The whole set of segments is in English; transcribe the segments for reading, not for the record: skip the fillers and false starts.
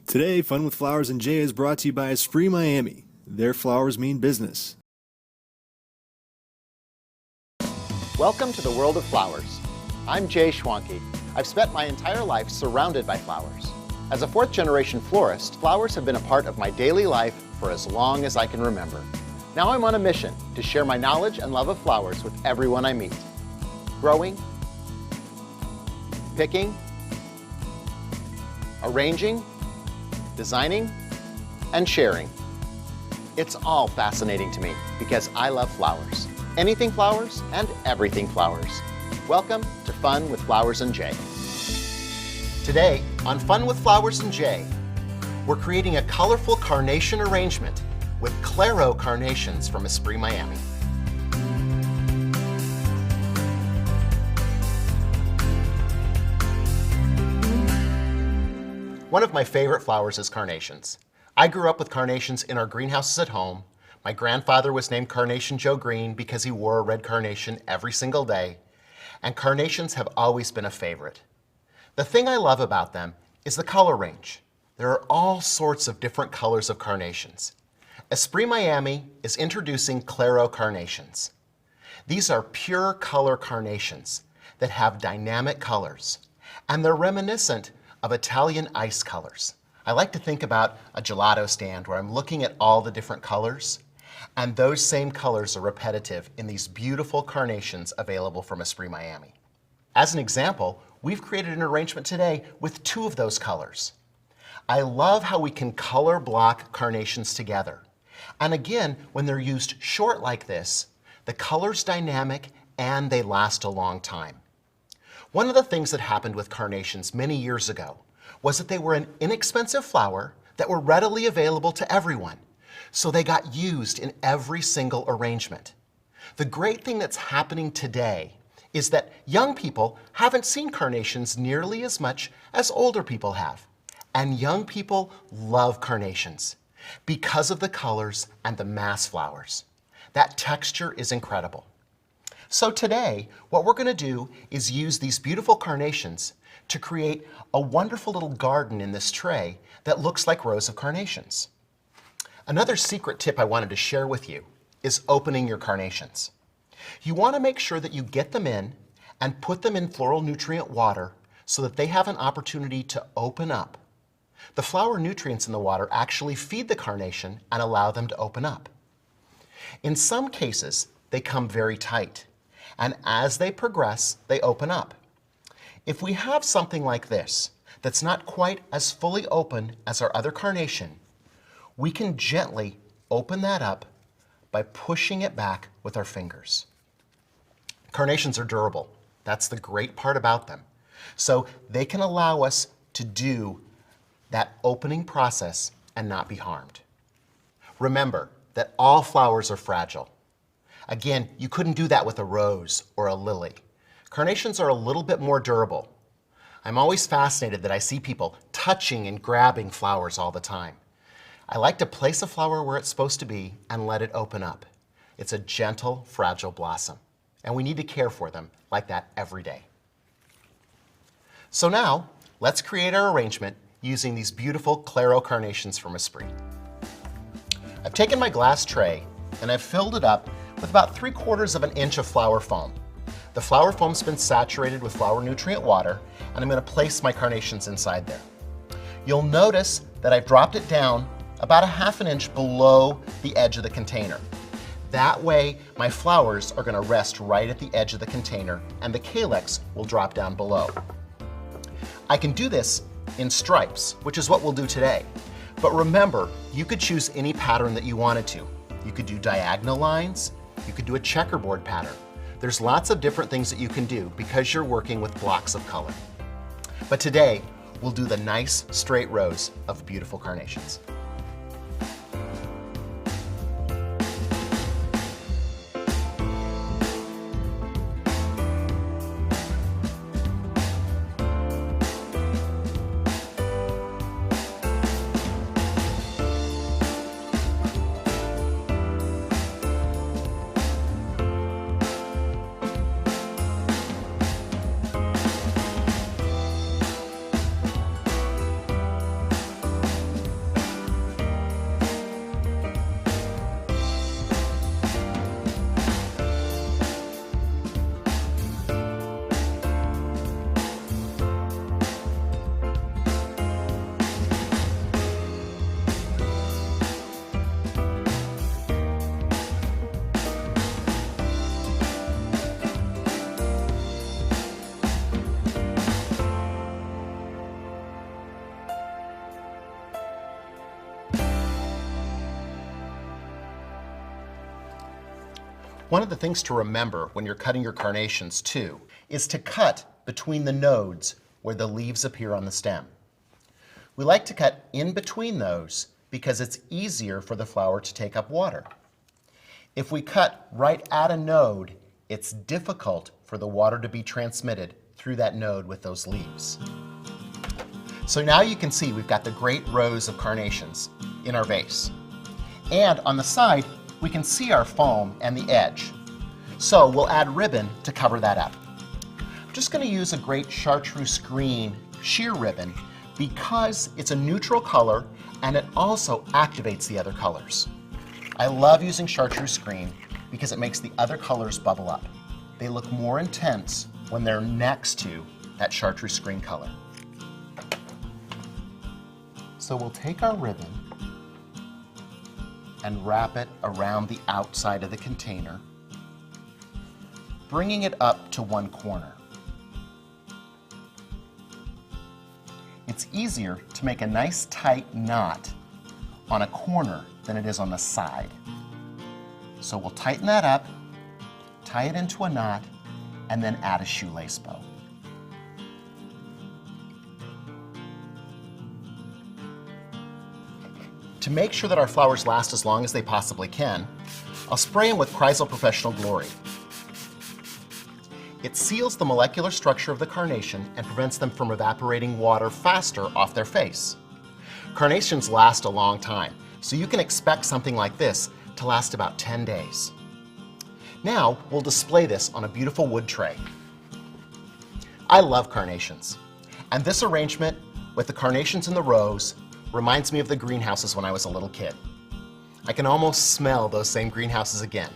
Today, Fun with Flowers and Jay is brought to you by Esprit Miami. Their flowers mean business. Welcome to the world of flowers. I'm Jay Schwanke. I've spent my entire life surrounded by flowers. As a fourth-generation florist, flowers have been a part of my daily life for as long as I can remember. Now I'm on a mission to share my knowledge and love of flowers with everyone I meet. Growing, picking, arranging, designing, and sharing. It's all fascinating to me because I love flowers. Anything flowers and everything flowers. Welcome to Fun with Flowers and Jay. Today on Fun with Flowers and Jay, we're creating a colorful carnation arrangement with Claro Carnations from Esprit Miami. One of my favorite flowers is carnations. I grew up with carnations in our greenhouses at home. My grandfather was named Carnation Joe Green because he wore a red carnation every single day, and carnations have always been a favorite. The thing I love about them is the color range. There are all sorts of different colors of carnations. Esprit Miami is introducing Claro Carnations. These are pure color carnations that have dynamic colors, and they're reminiscent of Italian ice colors. I like to think about a gelato stand where I'm looking at all the different colors, and those same colors are repetitive in these beautiful carnations available from Esprit Miami. As an example, we've created an arrangement today with two of those colors. I love how we can color block carnations together. And again, when they're used short like this, the color's dynamic and they last a long time. One of the things that happened with carnations many years ago was that they were an inexpensive flower that were readily available to everyone. So they got used in every single arrangement. The great thing that's happening today is that young people haven't seen carnations nearly as much as older people have. And young people love carnations because of the colors and the mass flowers. That texture is incredible. So today, what we're going to do is use these beautiful carnations to create a wonderful little garden in this tray that looks like rows of carnations. Another secret tip I wanted to share with you is opening your carnations. You want to make sure that you get them in and put them in floral nutrient water so that they have an opportunity to open up. The flower nutrients in the water actually feed the carnation and allow them to open up. In some cases, they come very tight, and as they progress, they open up. If we have something like this that's not quite as fully open as our other carnation, we can gently open that up by pushing it back with our fingers. Carnations are durable. That's the great part about them. So they can allow us to do that opening process and not be harmed. Remember that all flowers are fragile. Again, you couldn't do that with a rose or a lily. Carnations are a little bit more durable. I'm always fascinated that I see people touching and grabbing flowers all the time. I like to place a flower where it's supposed to be and let it open up. It's a gentle, fragile blossom, and we need to care for them like that every day. So now, let's create our arrangement using these beautiful Claro Carnations from Esprit. I've taken my glass tray and I've filled it up with about 3/4 of an inch of flower foam. The flower foam's been saturated with flower nutrient water, and I'm going to place my carnations inside there. You'll notice that I've dropped it down about 1/2 inch below the edge of the container. That way, my flowers are going to rest right at the edge of the container, and the calyx will drop down below. I can do this in stripes, which is what we'll do today. But remember, you could choose any pattern that you wanted to. You could do diagonal lines, you could do a checkerboard pattern. There's lots of different things that you can do because you're working with blocks of color. But today, we'll do the nice straight rows of beautiful carnations. One of the things to remember when you're cutting your carnations too is to cut between the nodes where the leaves appear on the stem. We like to cut in between those because it's easier for the flower to take up water. If we cut right at a node, it's difficult for the water to be transmitted through that node with those leaves. So now you can see we've got the great rows of carnations in our vase. And on the side, we can see our foam and the edge. So we'll add ribbon to cover that up. I'm just going to use a great chartreuse green sheer ribbon because it's a neutral color and it also activates the other colors. I love using chartreuse green because it makes the other colors bubble up. They look more intense when they're next to that chartreuse green color. So we'll take our ribbon and wrap it around the outside of the container, bringing it up to one corner. It's easier to make a nice tight knot on a corner than it is on the side. So we'll tighten that up, tie it into a knot, and then add a shoelace bow. To make sure that our flowers last as long as they possibly can, I'll spray them with Chrysal Professional Glory. It seals the molecular structure of the carnation and prevents them from evaporating water faster off their face. Carnations last a long time, so you can expect something like this to last about 10 days. Now, we'll display this on a beautiful wood tray. I love carnations, and this arrangement with the carnations in the rows reminds me of the greenhouses when I was a little kid. I can almost smell those same greenhouses again.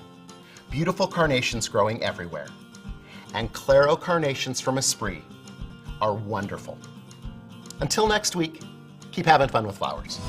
Beautiful carnations growing everywhere. And Claro carnations from Esprit are wonderful. Until next week, keep having fun with flowers.